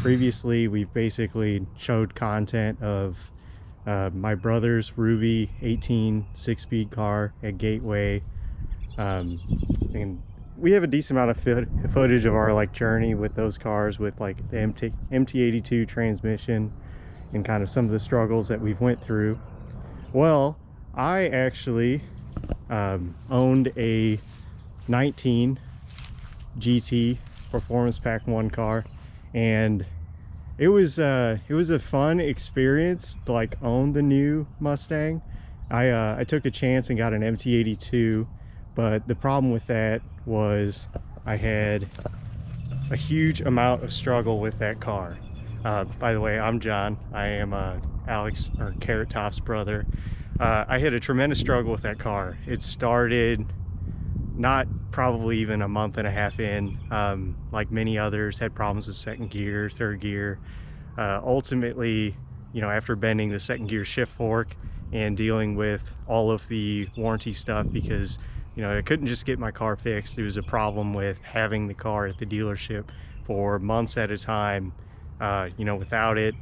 Previously, we've basically showed content of my brother's Ruby 18 6-speed car at Gateway, and we have a decent amount of footage of our like journey with those cars, with like the MT82 transmission and kind of some of the struggles that we've went through. Well, I actually owned a 19 GT Performance Pack 1 car, and it was a fun experience to like own the new Mustang. I took a chance and got an MT82, but the problem with that was I had a huge amount of struggle with that car. By the way, I'm John. I am Alex, or Carrot Top's brother. I had a tremendous struggle with that car. It started not probably even a month and a half in. Like many others, had problems with second gear, third gear. Ultimately, you know, after bending the second gear shift fork and dealing with all of the warranty stuff, because you know, I couldn't just get my car fixed. There was a problem with having the car at the dealership for months at a time, you know, without it.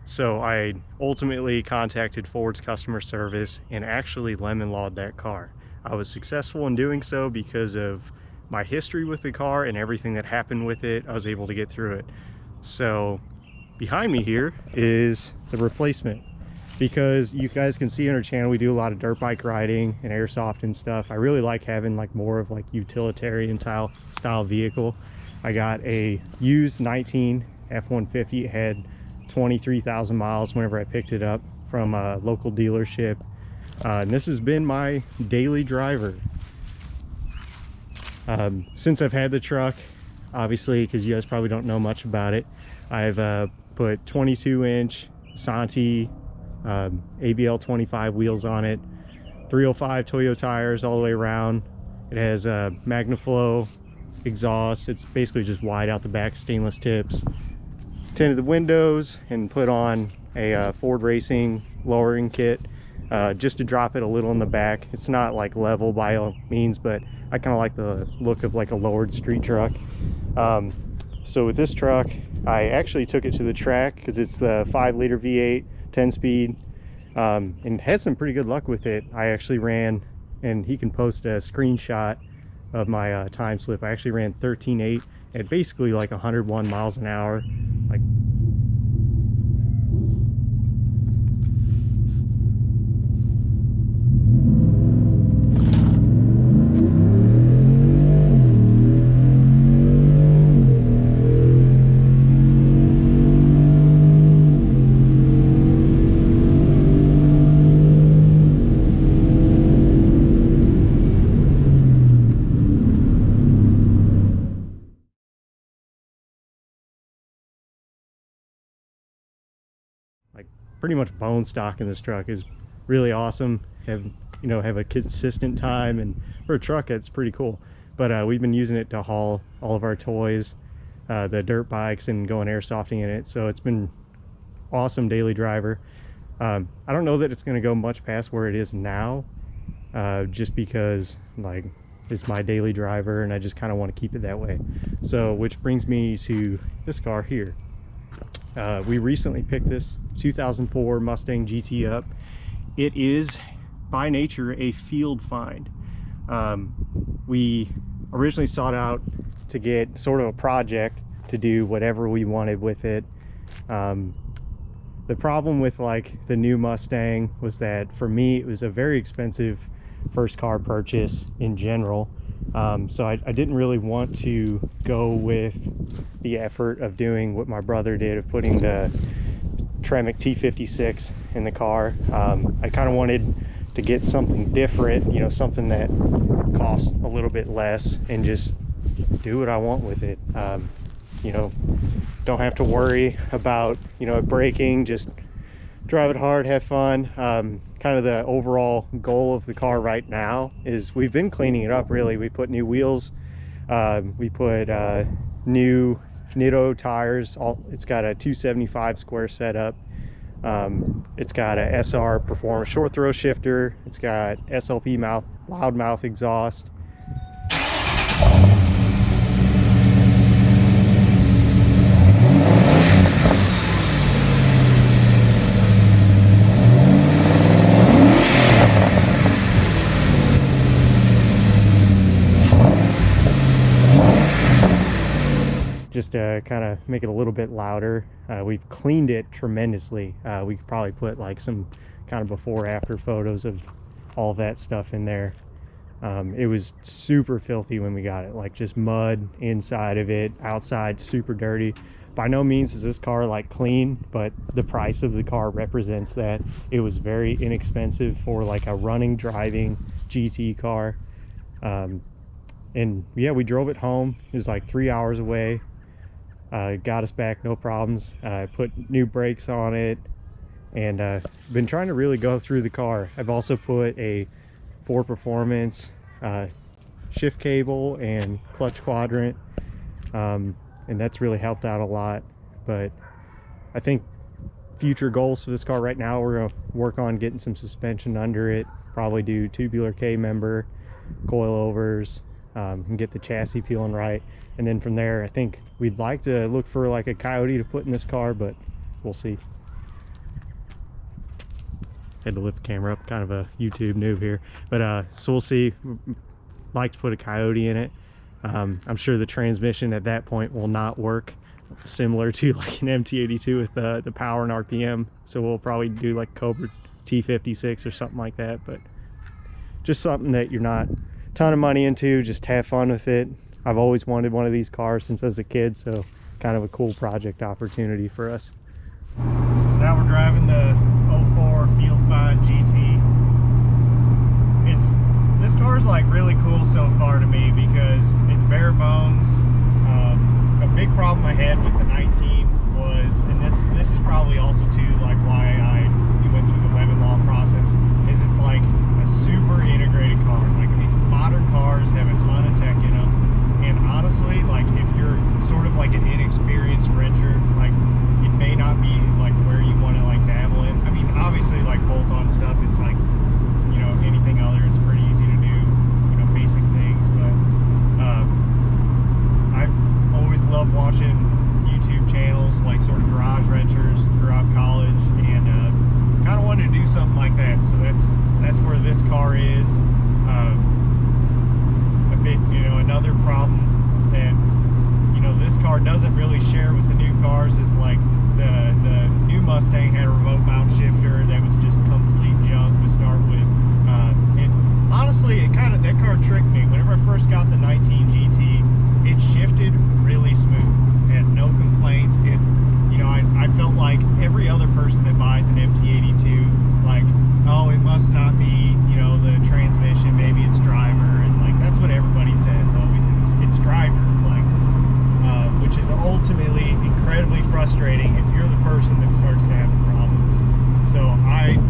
So I ultimately contacted Ford's customer service and actually lemon lawed that car. I was successful in doing so because of my history with the car and everything that happened with it. I was able to get through it. So behind me here is the replacement, because you guys can see on our channel we do a lot of dirt bike riding and airsoft and stuff. I really like having like more of like utilitarian style vehicle. I got a used 19 F-150. It had 23,000 miles whenever I picked it up from a local dealership. And this has been my daily driver since I've had the truck, obviously, because you guys probably don't know much about it. I've put 22-inch Santi ABL 25 wheels on it, 305 Toyo tires all the way around. It has a MagnaFlow exhaust. It's basically just wide out the back, stainless tips. Tinted the windows and put on a Ford Racing lowering kit just to drop it a little in the back. It's not like level by all means, but I kind of like the look of like a lowered street truck. So with this truck, I actually took it to the track because it's the 5-liter V8 10-speed, and had some pretty good luck with it. I actually ran, and he can post a screenshot of my time slip. I actually ran 13.8 at basically like 101 miles an hour. Like, pretty much bone stock in this truck. Is really awesome. Have a consistent time, and for a truck it's pretty cool. But we've been using it to haul all of our toys, the dirt bikes, and going airsofting in it. So it's been awesome daily driver. I don't know that it's going to go much past where it is now, just because like it's my daily driver and I just kind of want to keep it that way. So which brings me to this car here. We recently picked this 2004 Mustang GT up. It is by nature a field find. We originally sought out to get sort of a project to do whatever we wanted with it. The problem with like the new Mustang was that for me it was a very expensive first car purchase in general. So I didn't really want to go with the effort of doing what my brother did, of putting the Tremec T56 in the car. I kind of wanted to get something different, you know, something that costs a little bit less and just do what I want with it. You know, don't have to worry about, you know, braking, just drive it hard, have fun. Kind of the overall goal of the car right now is we've been cleaning it up really. We put new wheels, we put new Nitto tires. It's got a 275 square setup. It's got a SR Performance short throw shifter. It's got SLP loudmouth exhaust. to kind of make it a little bit louder. We've cleaned it tremendously. We could probably put like some kind of before after photos of all that stuff in there. It was super filthy when we got it, like just mud inside of it, outside super dirty. By no means is this car like clean, but the price of the car represents that. It was very inexpensive for like a running, driving GT car. And yeah, we drove it home. It was like 3 hours away. Got us back, no problems. Put new brakes on it, and been trying to really go through the car. I've also put a 4Performance shift cable and clutch quadrant, and that's really helped out a lot. But I think future goals for this car right now, we're going to work on getting some suspension under it, probably do tubular K-member, coilovers, and get the chassis feeling right. And then from there, I think we'd like to look for like a Coyote to put in this car, but we'll see. Had to lift the camera up, kind of a YouTube noob here, but so we'll see. Like to put a Coyote in it. I'm sure the transmission at that point will not work, similar to like an MT82 with the power and RPM. So we'll probably do like Cobra T56 or something like that, but just something that you're not a ton of money into, just have fun with it. I've always wanted one of these cars since I was a kid, so kind of a cool project opportunity for us. So now we're driving the 04 Field Find GT. This car is like really cool so far to me because it's bare bones. A big problem I had with the 19 was, and this is probably also too like why I went through the lemon law process, is it's like a super integrated car. Like, I mean, modern cars have a ton of tech in them, and honestly, like if you're sort of like an inexperienced renter, like it may not be like where you want to like dabble in. I mean, obviously like bolt-on stuff, it's like, you know, anything other, it's pretty easy to do, you know, basic things. But I've always loved watching YouTube channels like sort of garage renters throughout college, and kind of wanted to do something like that. So that's where this car is. A bit, you know, another problem that, you know, this car doesn't really share with the new cars is like the new Mustang had a remote mount shifter that was just complete junk to start with. And honestly, that car tricked me. Whenever I first got the 19 GT, it shifted really smooth, had no complaints. It, you know, I felt like every other person that buys an MT82, like, oh, it must not be, you know, the transmission, maybe it's driver, and like that's what everybody says always. It's driver, like, which is ultimately incredibly frustrating if you're the person that starts to have the problems. So I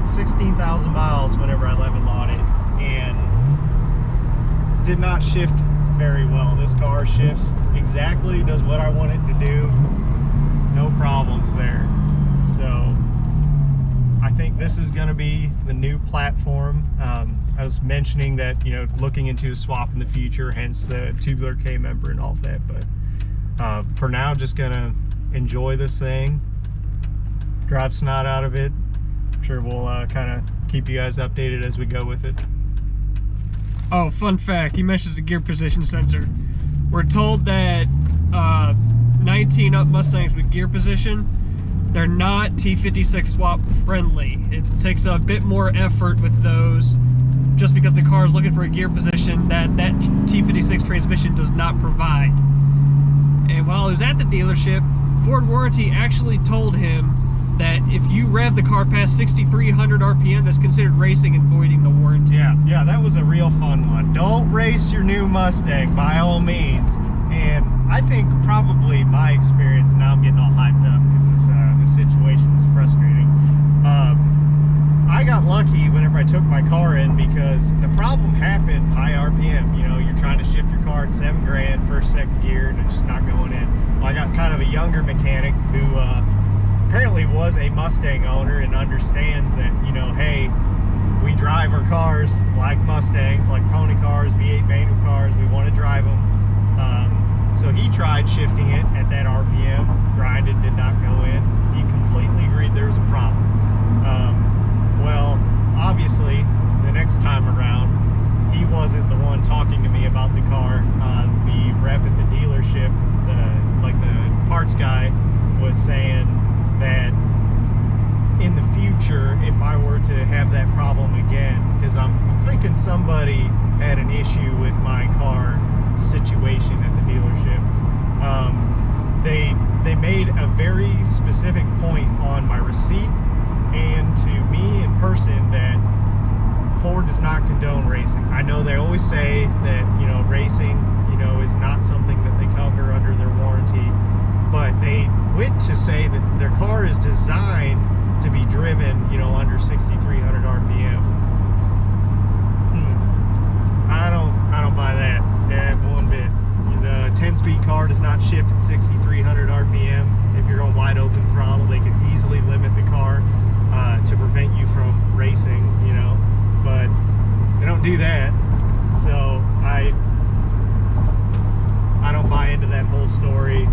had 16,000 miles whenever I lemon lawed it, and did not shift very well. This car shifts exactly, does what I want it to do, no problems there. So I think this is going to be the new platform. I was mentioning that, you know, looking into a swap in the future, hence the tubular K member and all of that, but for now, just gonna enjoy this thing, drive snot out of it. I'm sure we'll kind of keep you guys updated as we go with it. Oh, fun fact, he mentions the gear position sensor. We're told that 19 up Mustangs with gear position, they're not T56 swap friendly. It takes a bit more effort with those, just because the car is looking for a gear position that T56 transmission does not provide. And while he was at the dealership, Ford Warranty actually told him that if you rev the car past 6,300 RPM, that's considered racing and voiding the warranty. Yeah, that was a real fun one. Don't race your new Mustang, by all means. And I think probably my experience, now I'm getting all hyped up because this situation was frustrating. I got lucky whenever I took my car in, because the problem happened high RPM. You know, you're trying to shift your car at 7 grand, first, second gear, and it's just not going in. Well, I got kind of a younger mechanic who apparently was a Mustang owner and understands that, you know, hey, we drive our cars like Mustangs, like pony cars, V8 manual cars, we want to drive them. So he tried shifting it at that RPM, grinded, did not go in. He completely agreed there was a problem. Well, obviously, the next time around, he wasn't the one talking to me about the car. The rep at the dealership, the parts guy, was saying that in the future, if I were to have that problem again, because I'm thinking somebody had an issue with my car situation at the dealership, they made a very specific point on my receipt and to me in person that Ford does not condone racing. I know they always say that, you know, racing, you know, is not something that they cover under their warranty, but they went to say that their car is designed to be driven, you know, under 6,300 RPM. I don't buy that one bit. The 10-speed car does not shift at 6,300 RPM. If you're on wide open throttle, they can easily limit the car to prevent you from racing, you know, but they don't do that. So I don't buy into that whole story,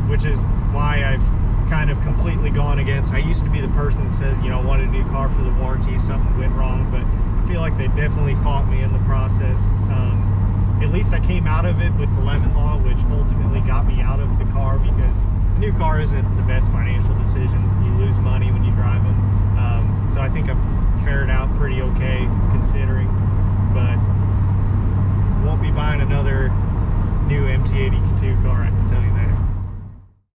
which is why I've kind of completely gone against. I used to be the person that says, you know, I want a new car for the warranty, something went wrong, but I feel like they definitely fought me in the process. At least I came out of it with the lemon law, which ultimately got me out of the car, because a new car isn't the best financial decision. You lose money when you drive them. So I think I've fared out pretty okay considering, but won't be buying another new MT82 car, I can tell you.